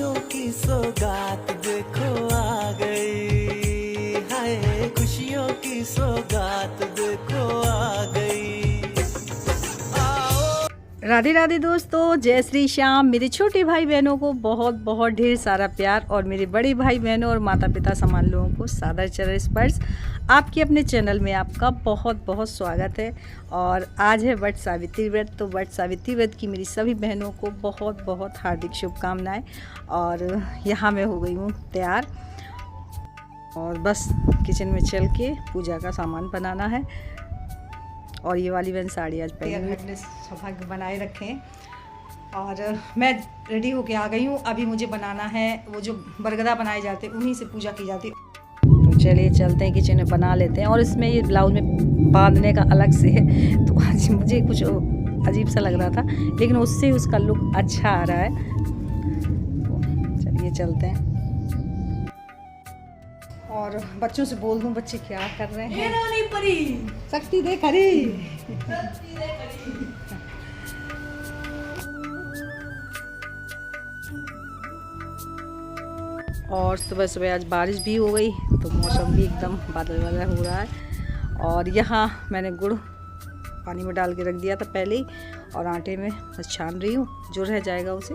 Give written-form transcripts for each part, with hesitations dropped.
खुशियों की सौगात देखो आ गई, हाय खुशियों की सौगात देखो आ गई। राधे राधे दोस्तों, जय श्री श्याम। मेरे छोटे भाई बहनों को बहुत बहुत ढेर सारा प्यार और मेरे बड़े भाई बहनों और माता पिता समान लोगों को सादर चरण स्पर्श। आपके अपने चैनल में आपका बहुत बहुत स्वागत है। और आज है वट सावित्री व्रत, तो वट सावित्री व्रत की मेरी सभी बहनों को बहुत बहुत हार्दिक शुभकामनाएं। और यहाँ मैं हो गई हूँ तैयार और बस किचन में चल के पूजा का सामान बनाना है। और ये वाली बहन साड़ी आज पहले सौभाग्य बनाए रखें। और मैं रेडी होके आ गई हूँ। अभी मुझे बनाना है वो जो बरगदा बनाए जाते हैं, उन्हीं से पूजा की जाती है। तो चलिए चलते हैं किचन में बना लेते हैं। और इसमें ये ब्लाउज में बांधने का अलग से है, तो आज मुझे कुछ अजीब सा लग रहा था, लेकिन उससे उसका लुक अच्छा आ रहा है। तो चलिए चलते हैं। और बच्चों से बोल दूं बच्चे क्या कर रहे हैं। नहीं परी शक्ति दे खरी। और सुबह सुबह आज बारिश भी हो गई, तो मौसम भी एकदम बादल वाला हो रहा है। और यहाँ मैंने गुड़ पानी में डाल के रख दिया था पहले ही, और आटे में बस छान रही हूँ। जो रह जाएगा उसे,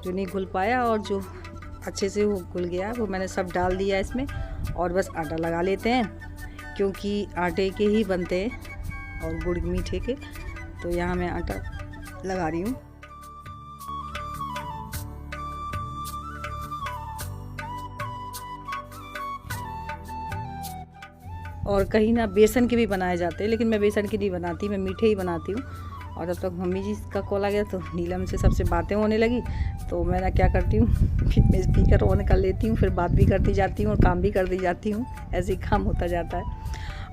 जो नहीं घुल पाया और जो अच्छे से वो घुल गया वो मैंने सब डाल दिया इसमें। और बस आटा लगा लेते हैं, क्योंकि आटे के ही बनते हैं और गुड़ मीठे के। तो यहाँ मैं आटा लगा रही हूँ। और कहीं ना बेसन के भी बनाए जाते हैं, लेकिन मैं बेसन की नहीं बनाती, मैं मीठे ही बनाती हूँ। और जब तक मम्मी जी का कॉल आ गया तो नीलम से सबसे बातें होने लगी, तो मैं ना क्या करती हूँ फिर मैं स्पीकर ऑन कर लेती हूँ, फिर बात भी करती जाती हूँ और काम भी करती जाती हूँ। ऐसे ही काम होता जाता है।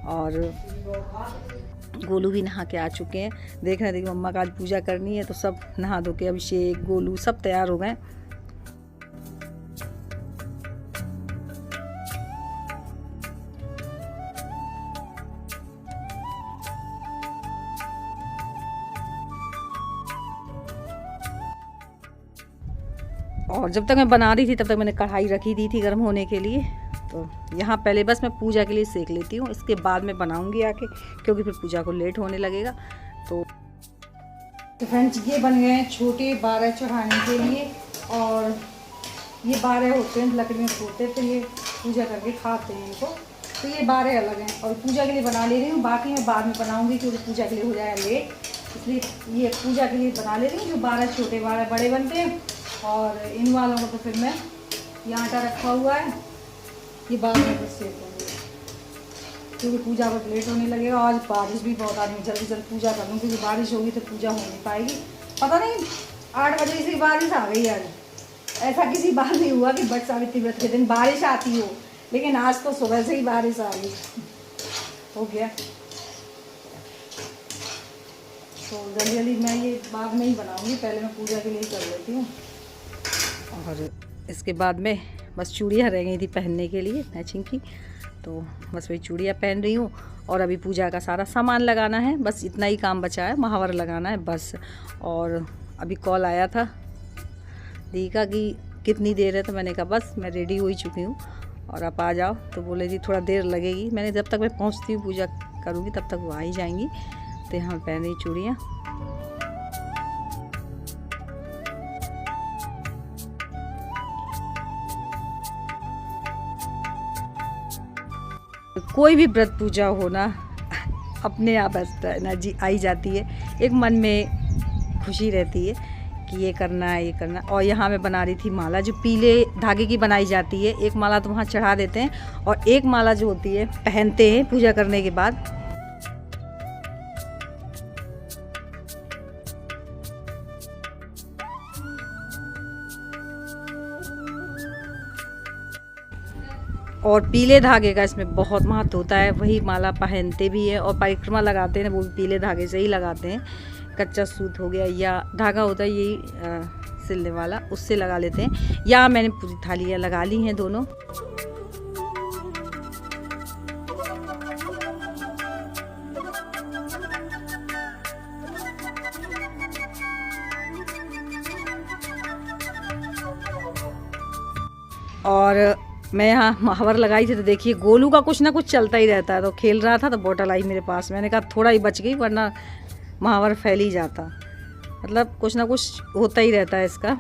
और गोलू भी नहा के आ चुके हैं। देख रहे थे कि मम्मा का आज पूजा करनी है, तो सब नहा धो के अभिषेक गोलू सब तैयार हो गए। और जब तक मैं बना रही थी तब तक मैंने कढ़ाई रखी दी थी गर्म होने के लिए। तो यहाँ पहले बस मैं पूजा के लिए सेक लेती हूँ, इसके बाद मैं बनाऊँगी आके, क्योंकि फिर पूजा को लेट होने लगेगा। तो फ्रेंड्स ये बन गए हैं छोटे 12 चढ़ाने के लिए। और ये 12 होते हैं, लकड़ी में फोड़ते, तो ये पूजा करके खाते हैं इनको। तो ये 12 अलग हैं और पूजा के लिए बना ले रही हूँ। बाकी मैं बाद में बनाऊँगी, क्योंकि पूजा के लिए हो जाएगा लेट, इसलिए ये पूजा के लिए बना ले रही हूँ। जो 12 छोटे 12 बड़े बनते हैं। और इन वालों को तो फिर मैं ये आटा रखा हुआ है, ये बाद में बस सेक दूँगी, क्योंकि पूजा को लेट होने लगेगा। आज बारिश भी बहुत आ रही है, जल्दी जल्दी पूजा कर लूँ, क्योंकि बारिश होगी तो पूजा हो नहीं पाएगी। पता नहीं 8 बजे से बारिश आ गई आज। ऐसा किसी बार नहीं हुआ कि वट सावित्री व्रत के दिन बारिश आती हो, लेकिन आज तो सुबह से ही बारिश आ गई। हो गया, तो जल्दी जल्दी मैं ये बाद में ही बनाऊँगी, पहले मैं पूजा के लिए कर लेती हूँ। और इसके बाद में बस चूड़ियाँ रह गई थी पहनने के लिए मैचिंग की, तो बस वही चूड़ियाँ पहन रही हूँ। और अभी पूजा का सारा सामान लगाना है, बस इतना ही काम बचा है, महावर लगाना है बस। और अभी कॉल आया था दी का कि कितनी देर है, तो मैंने कहा बस मैं रेडी हो ही चुकी हूँ और आप आ जाओ। तो बोले जी थोड़ा देर लगेगी। मैंने जब तक मैं पहुँचती हूँ पूजा करूँगी तब तक वो आ ही जाएंगी। तो यहाँ पहन रही चूड़ियाँ। कोई भी व्रत पूजा हो ना, अपने आप एनर्जी आई जाती है, एक मन में खुशी रहती है कि ये करना है ये करना। और यहाँ मैं बना रही थी माला, जो पीले धागे की बनाई जाती है। एक माला तो वहाँ चढ़ा देते हैं और एक माला जो होती है पहनते हैं पूजा करने के बाद। और पीले धागे का इसमें बहुत महत्व होता है, वही माला पहनते भी है और परिक्रमा लगाते हैं वो भी पीले धागे से ही लगाते हैं। कच्चा सूत हो गया या धागा होता है यही सिलने वाला, उससे लगा लेते हैं। या मैंने पूरी थालियाँ लगा ली हैं दोनों। और मैं यहाँ महावर लगाई थी तो देखिए गोलू का कुछ ना कुछ चलता ही रहता है। तो खेल रहा था तो बोतल आई मेरे पास, मैंने कहा थोड़ा ही बच गई वरना महावर फैल ही जाता। मतलब कुछ ना कुछ होता ही रहता है इसका।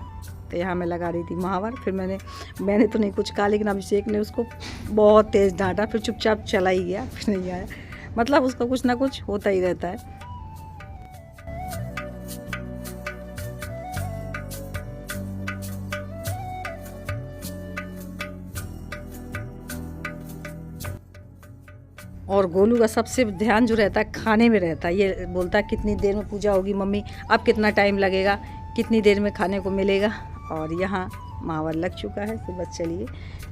तो यहाँ मैं लगा रही थी महावर। फिर मैंने तो नहीं कुछ कहा, लेकिन अभिषेक ने उसको बहुत तेज़ डांटा, फिर चुपचाप चला ही गया, फिर नहीं आया। मतलब उसका कुछ ना कुछ होता ही रहता है। और गोलू का सबसे ध्यान जो रहता है खाने में रहता है। ये बोलता है कितनी देर में पूजा होगी मम्मी, अब कितना टाइम लगेगा, कितनी देर में खाने को मिलेगा। और यहाँ महावर लग चुका है, तो बस चलिए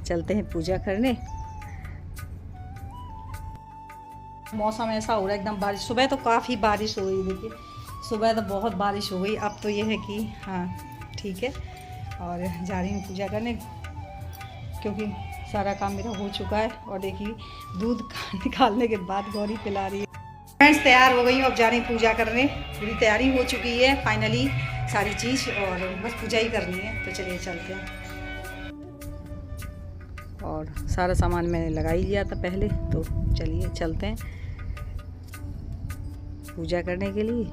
चलते हैं पूजा करने। मौसम ऐसा हो रहा है एकदम बारिश। सुबह तो काफ़ी बारिश हो गई, देखिए सुबह तो बहुत बारिश हो गई। अब तो ये है कि हाँ ठीक है। और जा रही हूँ पूजा करने, क्योंकि सारा काम मेरा हो चुका है। और देखिए दूध निकालने के बाद गौरी पिला रही है। फ्रेंड्स तैयार हो गई हूँ, अब जा रही हूँ पूजा करने। पूरी तैयारी हो चुकी है फाइनली सारी चीज़, और बस पूजा ही करनी है। तो चलिए चलते हैं। और सारा सामान मैंने लगा ही लिया था पहले, तो चलिए चलते हैं पूजा करने के लिए।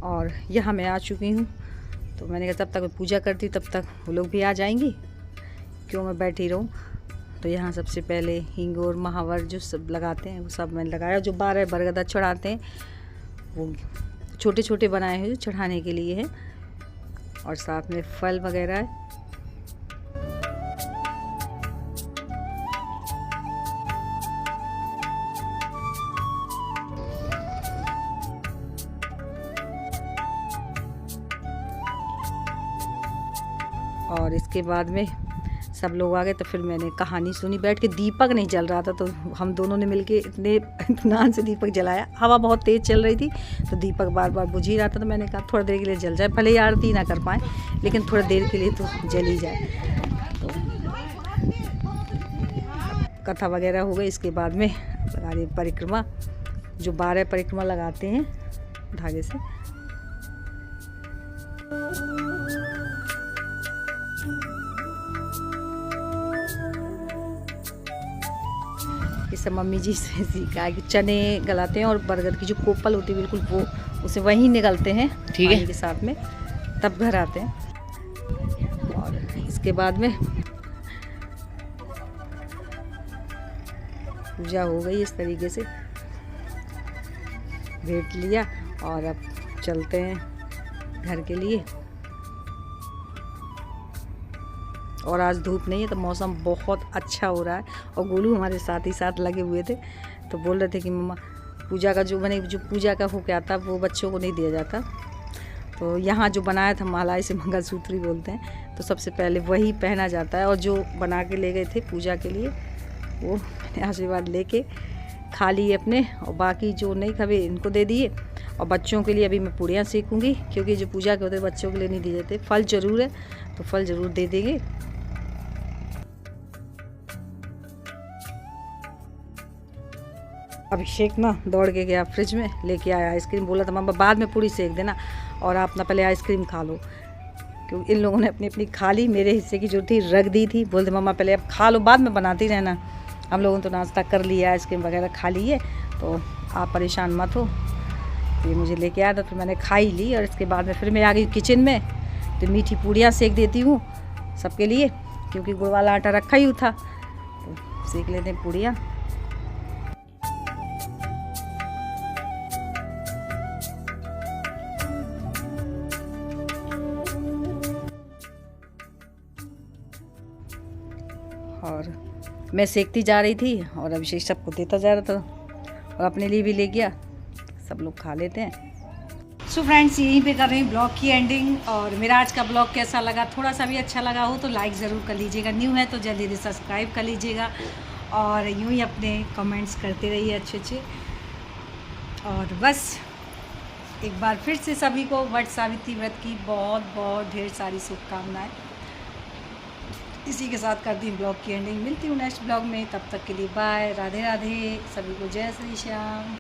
और यहाँ मैं आ चुकी हूँ, तो मैंने कहा तब तक मैं पूजा करती हूँ, तब तक वो लोग भी आ जाएंगी, क्यों मैं बैठी रहूँ। तो यहाँ सबसे पहले हींग और महावर जो सब लगाते हैं वो सब मैंने लगाया। जो 12 बरगदा चढ़ाते हैं वो छोटे छोटे बनाए हुए चढ़ाने के लिए है, और साथ में फल वगैरह है। और इसके बाद में सब लोग आ गए, तो फिर मैंने कहानी सुनी बैठ के। दीपक नहीं जल रहा था, तो हम दोनों ने मिलके इतने इत्मीनान से दीपक जलाया। हवा बहुत तेज़ चल रही थी, तो दीपक बार बार बुझ ही रहा था। तो मैंने कहा थोड़ा देर के लिए जल जाए, भले ही आरती ना कर पाए, लेकिन थोड़ा देर के लिए तो जल ही जाए। तो कथा वगैरह हो गई। इसके बाद में लगा रही परिक्रमा, जो 12 परिक्रमा लगाते हैं धागे से। ये सब मम्मी जी से सीखा है कि चने गलाते हैं और बरगद की जो कोपल होती है बिल्कुल वो, उसे वहीं निगलते हैं ठीक है के साथ में, तब घर आते हैं। और इसके बाद में पूजा हो गई इस तरीके से, भेंट लिया और अब चलते हैं घर के लिए। और आज धूप नहीं है तो मौसम बहुत अच्छा हो रहा है। और गोलू हमारे साथ ही साथ लगे हुए थे, तो बोल रहे थे कि मम्मा पूजा का जो पूजा का हो के आता वो बच्चों को नहीं दिया जाता। तो यहाँ जो बनाया था माला, इसे मंगलसूत्र ही बोलते हैं, तो सबसे पहले वही पहना जाता है। और जो बना के ले गए थे पूजा के लिए वो मैंने आशीर्वाद लेके खा लिए अपने, और बाकी जो नहीं खावे इनको दे दिए। और बच्चों के लिए अभी मैं पूड़ियाँ सेकूँगी, क्योंकि जो पूजा के होते बच्चों के लिए नहीं दिए जाते। फल ज़रूर है, तो फल ज़रूर दे देंगे। अभिषेक ना दौड़ के गया फ्रिज में, लेके आया आइसक्रीम। बोला था मम्मा बाद में पूरी सेक देना और आप ना पहले आइसक्रीम खा लो, क्योंकि इन लोगों ने अपनी अपनी खा ली। मेरे हिस्से की जो थी रख दी थी, बोलते मम्मा पहले अब खा लो, बाद में बनाती रहना। हम लोगों ने तो नाश्ता कर लिया, आइसक्रीम वगैरह खा ली है, तो आप परेशान मत हो। ये मुझे लेके आया था, तो मैंने खा ही ली। और इसके बाद में फिर मैं आ गई किचन में, तो मीठी पूड़ियाँ सेक देती हूँ सबके लिए, क्योंकि गुड़ वाला आटा रखा ही था, तो सेक लेते हैं पूड़ियाँ। और मैं सेकती जा रही थी और अभिषेक सबको देता जा रहा था, और अपने लिए भी ले गया। सब लोग खा लेते हैं। सो फ्रेंड्स, यहीं पे कर रही हूँ ब्लॉग की एंडिंग। और मेरा आज का ब्लॉग कैसा लगा, थोड़ा सा भी अच्छा लगा हो तो लाइक ज़रूर कर लीजिएगा, न्यू है तो जल्दी से सब्सक्राइब कर लीजिएगा, और यूँ ही अपने कमेंट्स करते रहिए अच्छे अच्छे। और बस एक बार फिर से सभी को वट सावित्री व्रत की बहुत बहुत ढेर सारी शुभकामनाएँ। इसी के साथ करती हूँ ब्लॉग की एंडिंग। मिलती हूँ नेक्स्ट ब्लॉग में, तब तक के लिए बाय, राधे राधे, सभी को जय श्री श्याम।